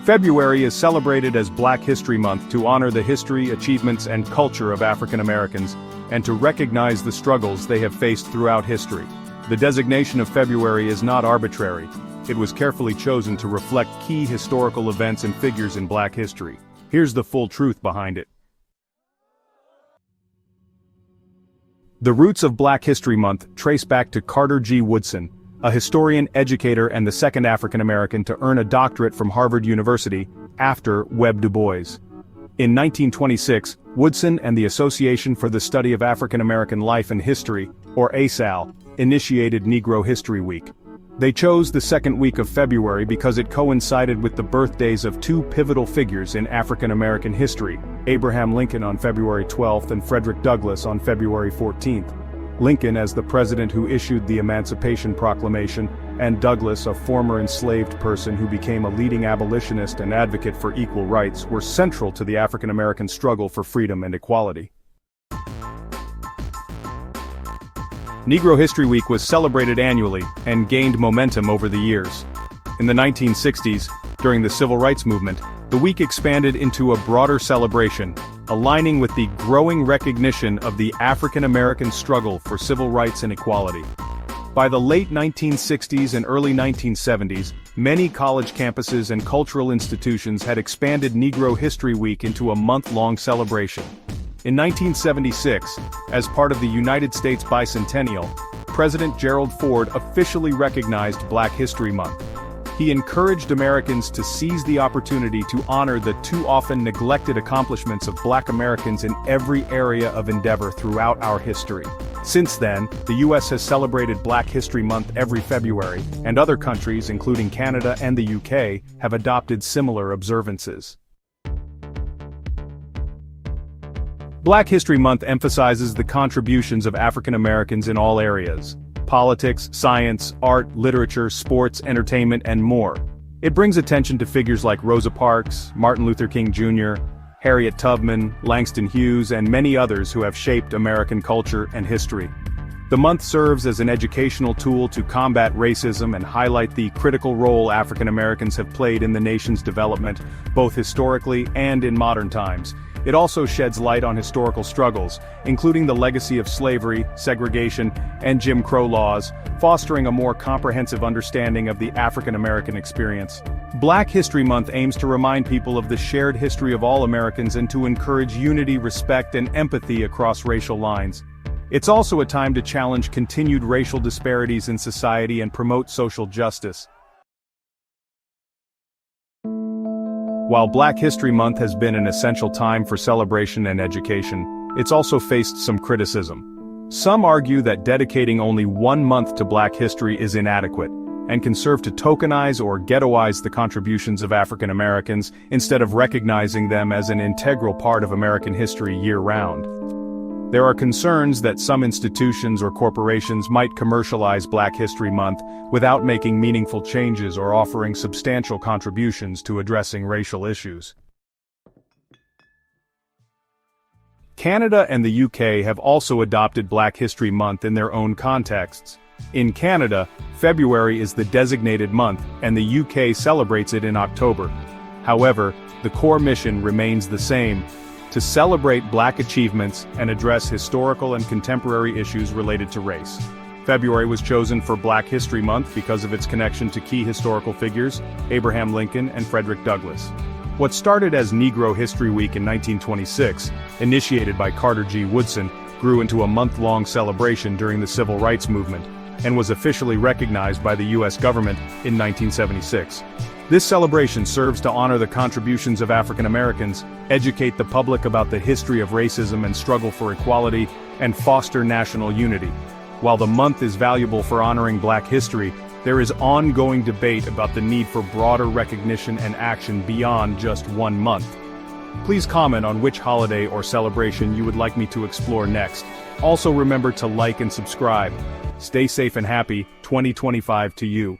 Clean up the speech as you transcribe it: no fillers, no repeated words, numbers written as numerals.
February is celebrated as Black History Month to honor the history, achievements, and culture of African Americans, and to recognize the struggles they have faced throughout history. The designation of February is not arbitrary. It was carefully chosen to reflect key historical events and figures in Black history. Here's the full truth behind it. The roots of Black History Month trace back to Carter G. Woodson, a historian, educator, and the second African American to earn a doctorate from Harvard University, after Webb Du Bois. In 1926, Woodson and the Association for the Study of African American Life and History, or ASAL, initiated Negro History Week. They chose the second week of February because it coincided with the birthdays of two pivotal figures in African American history, Abraham Lincoln on February 12th and Frederick Douglass on February 14th. Lincoln as the president who issued the Emancipation Proclamation, and Douglass, a former enslaved person who became a leading abolitionist and advocate for equal rights, were central to the African American struggle for freedom and equality. Negro History Week was celebrated annually and gained momentum over the years. In the 1960s, during the Civil Rights Movement, the week expanded into a broader celebration, aligning with the growing recognition of the African American struggle for civil rights and equality. By the late 1960s and early 1970s, many college campuses and cultural institutions had expanded Negro History Week into a month-long celebration. In 1976, as part of the United States Bicentennial, President Gerald Ford officially recognized Black History Month. He encouraged Americans to seize the opportunity to honor the too often neglected accomplishments of Black Americans in every area of endeavor throughout our history. Since then, the U.S. has celebrated Black History Month every February, and other countries, including Canada and the UK, have adopted similar observances. Black History Month emphasizes the contributions of African Americans in all areas: politics, science, art, literature, sports, entertainment, and more. It brings attention to figures like Rosa Parks, Martin Luther King Jr., Harriet Tubman, Langston Hughes, and many others who have shaped American culture and history. The month serves as an educational tool to combat racism and highlight the critical role African Americans have played in the nation's development, both historically and in modern times. It also sheds light on historical struggles, including the legacy of slavery, segregation, and Jim Crow laws, fostering a more comprehensive understanding of the African American experience. Black History Month aims to remind people of the shared history of all Americans and to encourage unity, respect, and empathy across racial lines. It's also a time to challenge continued racial disparities in society and promote social justice. While Black History Month has been an essential time for celebration and education, it's also faced some criticism. Some argue that dedicating only 1 month to Black history is inadequate, and can serve to tokenize or ghettoize the contributions of African Americans instead of recognizing them as an integral part of American history year-round. There are concerns that some institutions or corporations might commercialize Black History Month without making meaningful changes or offering substantial contributions to addressing racial issues. Canada and the UK have also adopted Black History Month in their own contexts. In Canada, February is the designated month, and the UK celebrates it in October. However, the core mission remains the same: to celebrate Black achievements and address historical and contemporary issues related to race. February was chosen for Black History Month because of its connection to key historical figures, Abraham Lincoln and Frederick Douglass. What started as Negro History Week in 1926, initiated by Carter G. Woodson, grew into a month-long celebration during the Civil Rights Movement, and was officially recognized by the U.S. government in 1976. This celebration serves to honor the contributions of African Americans, educate the public about the history of racism and struggle for equality, and foster national unity. While the month is valuable for honoring Black history, there is ongoing debate about the need for broader recognition and action beyond just 1 month. Please comment on which holiday or celebration you would like me to explore next. Also remember to like and subscribe. Stay safe and happy. 2025 to you.